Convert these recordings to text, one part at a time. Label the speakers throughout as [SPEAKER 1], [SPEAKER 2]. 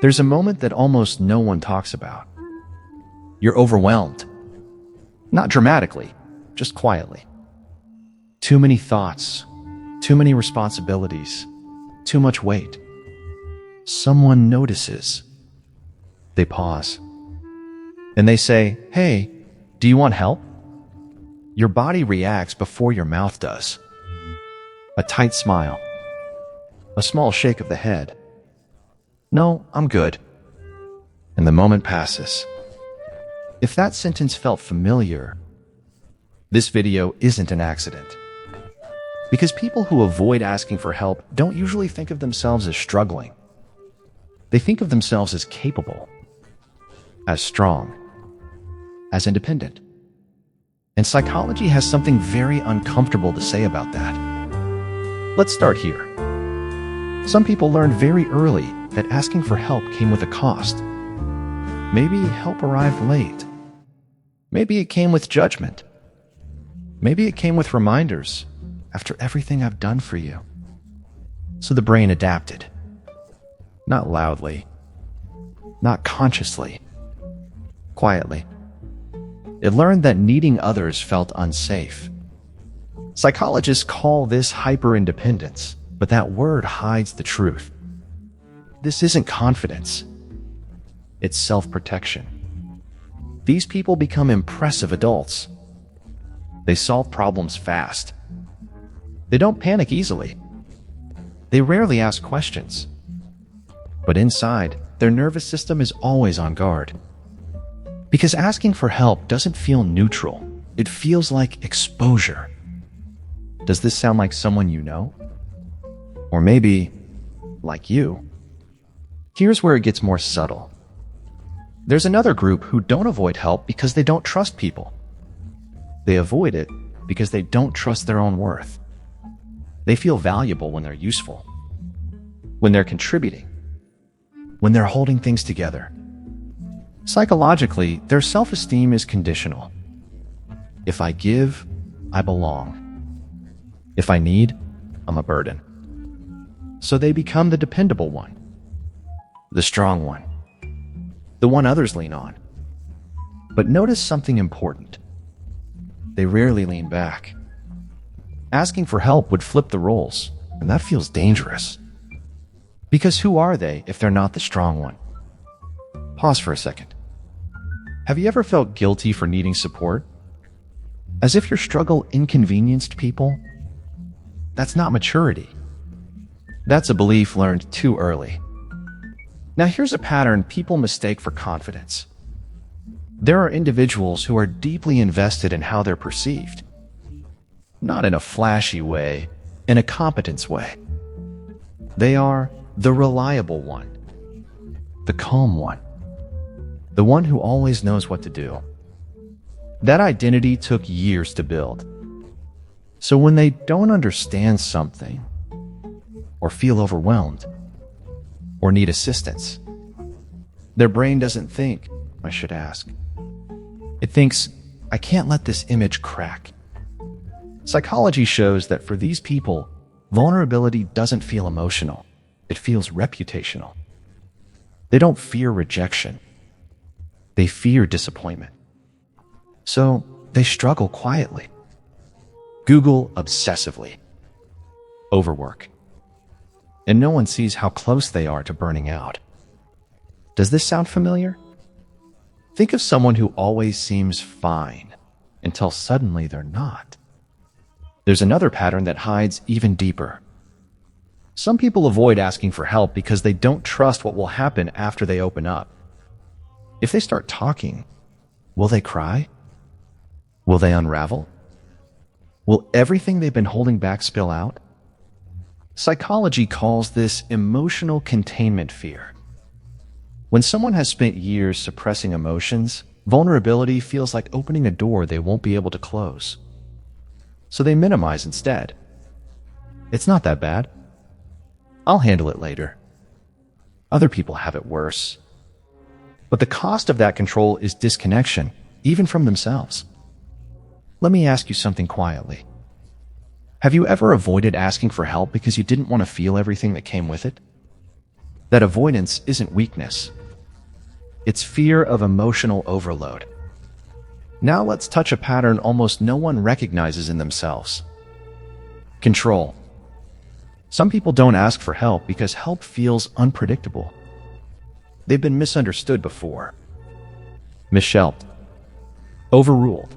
[SPEAKER 1] There's a moment that almost no one talks about. You're overwhelmed. Not dramatically, just quietly. Too many thoughts, too many responsibilities, too much weight. Someone notices. They pause. And they say, "Hey, do you want help?" Your body reacts before your mouth does. A tight smile. A small shake of the head. "No, I'm good." And the moment passes. If that sentence felt familiar, this video isn't an accident. Because people who avoid asking for help don't usually think of themselves as struggling. They think of themselves as capable, as strong, as independent. And psychology has something very uncomfortable to say about that. Let's start here. Some people learned very early that asking for help came with a cost. Maybe help arrived late. Maybe it came with judgment. Maybe it came with reminders, "After everything I've done for you." So the brain adapted. Not loudly, not consciously, quietly. It learned that needing others felt unsafe. Psychologists call this hyper-independence, but that word hides the truth. This isn't confidence. It's self-protection. These people become impressive adults. They solve problems fast. They don't panic easily. They rarely ask questions. But inside, their nervous system is always on guard. Because asking for help doesn't feel neutral. It feels like exposure. Does this sound like someone you know? Or maybe, like you? Here's where it gets more subtle. There's another group who don't avoid help because they don't trust people. They avoid it because they don't trust their own worth. They feel valuable when they're useful, when they're contributing, when they're holding things together. Psychologically, their self-esteem is conditional. If I give, I belong. If I need, I'm a burden. So they become the dependable one, the strong one, the one others lean on. But notice something important. They rarely lean back. Asking for help would flip the roles, and that feels dangerous. Because who are they if they're not the strong one? Pause for a second. Have you ever felt guilty for needing support? As if your struggle inconvenienced people? That's not maturity. That's a belief learned too early. Now here's a pattern people mistake for confidence. There are individuals who are deeply invested in how they're perceived. Not in a flashy way, in a competence way. They are the reliable one, the calm one, the one who always knows what to do. That identity took years to build. So when they don't understand something, or feel overwhelmed, or need assistance, their brain doesn't think, "I should ask." It thinks, "I can't let this image crack." Psychology shows that for these people, vulnerability doesn't feel emotional. It feels reputational. They don't fear rejection. They fear disappointment. So they struggle quietly. Google obsessively. Overwork. And no one sees how close they are to burning out. Does this sound familiar? Think of someone who always seems fine until suddenly they're not. There's another pattern that hides even deeper. Some people avoid asking for help because they don't trust what will happen after they open up. If they start talking, will they cry? Will they unravel? Will everything they've been holding back spill out? Psychology calls this emotional containment fear. When someone has spent years suppressing emotions, vulnerability feels like opening a door they won't be able to close. So they minimize instead. It's not that bad. I'll handle it later. Other people have it worse. But the cost of that control is disconnection, even from themselves. Let me ask you something quietly. Have you ever avoided asking for help because you didn't want to feel everything that came with it? that avoidance isn't weakness. It's fear of emotional overload. Now let's touch a pattern almost no one recognizes in themselves. Control. Some people don't ask for help because help feels unpredictable. They've been misunderstood before, misshelped, overruled.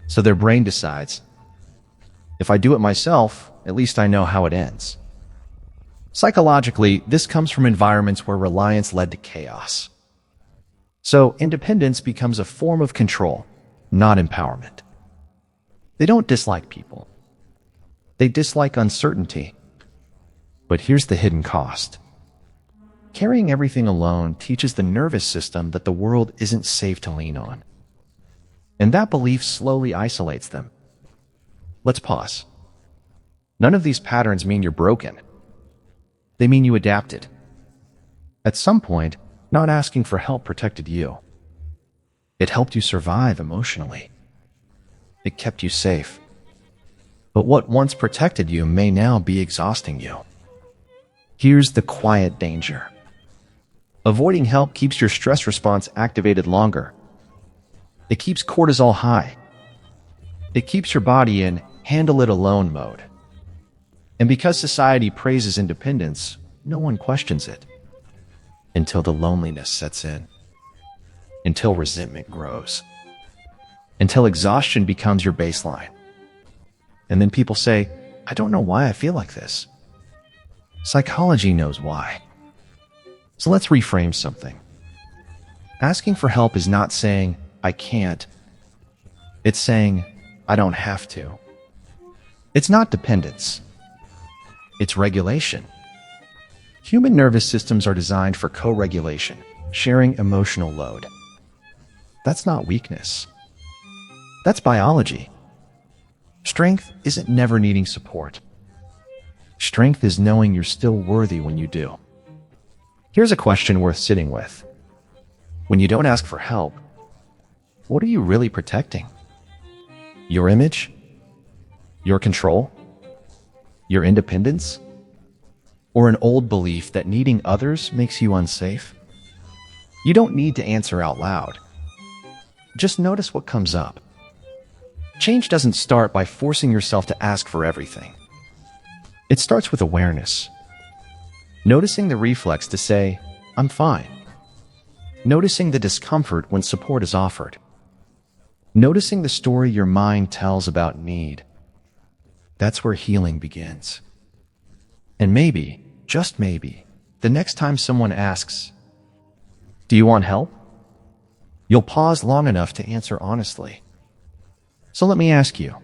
[SPEAKER 1] So their brain decides, if I do it myself, at least I know how it ends. Psychologically, this comes from environments where reliance led to chaos. So independence becomes a form of control, not empowerment. They don't dislike people. They dislike uncertainty. But here's the hidden cost. Carrying everything alone teaches the nervous system that the world isn't safe to lean on. And that belief slowly isolates them. Let's pause. None of these patterns mean you're broken. They mean you adapted. At some point, not asking for help protected you. It helped you survive emotionally. It kept you safe. But what once protected you may now be exhausting you. Here's the quiet danger. Avoiding help keeps your stress response activated longer. It keeps cortisol high. It keeps your body in handle it alone mode. And because society praises independence, no one questions it. Until the loneliness sets in. Until resentment grows. Until exhaustion becomes your baseline. And then people say, I don't know why I feel like this. Psychology knows why. So let's reframe something. Asking for help is not saying, I can't. It's saying, I don't have to. It's not dependence. It's regulation. Human nervous systems are designed for co-regulation, sharing emotional load. That's not weakness. That's biology. Strength isn't never needing support. Strength is knowing you're still worthy when you do. Here's a question worth sitting with. When you don't ask for help, what are you really protecting? Your image? Your control? Your independence? Or an old belief that needing others makes you unsafe? You don't need to answer out loud. Just notice what comes up. Change doesn't start by forcing yourself to ask for everything. It starts with awareness. Noticing the reflex to say, I'm fine. Noticing the discomfort when support is offered. Noticing the story your mind tells about need. That's where healing begins. And maybe, just maybe, the next time someone asks, do you want help? You'll pause long enough to answer honestly. So let me ask you,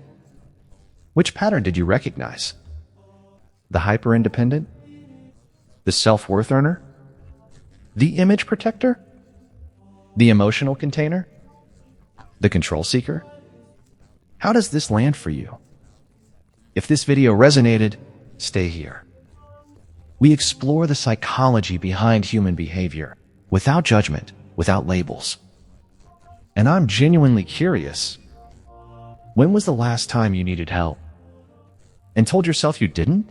[SPEAKER 1] which pattern did you recognize? The hyper-independent? The self-worth earner? The image protector? The emotional container? The control seeker? How does this land for you? If this video resonated, stay here. We explore the psychology behind human behavior, without judgment, without labels. And I'm genuinely curious, when was the last time you needed help? And told yourself you didn't?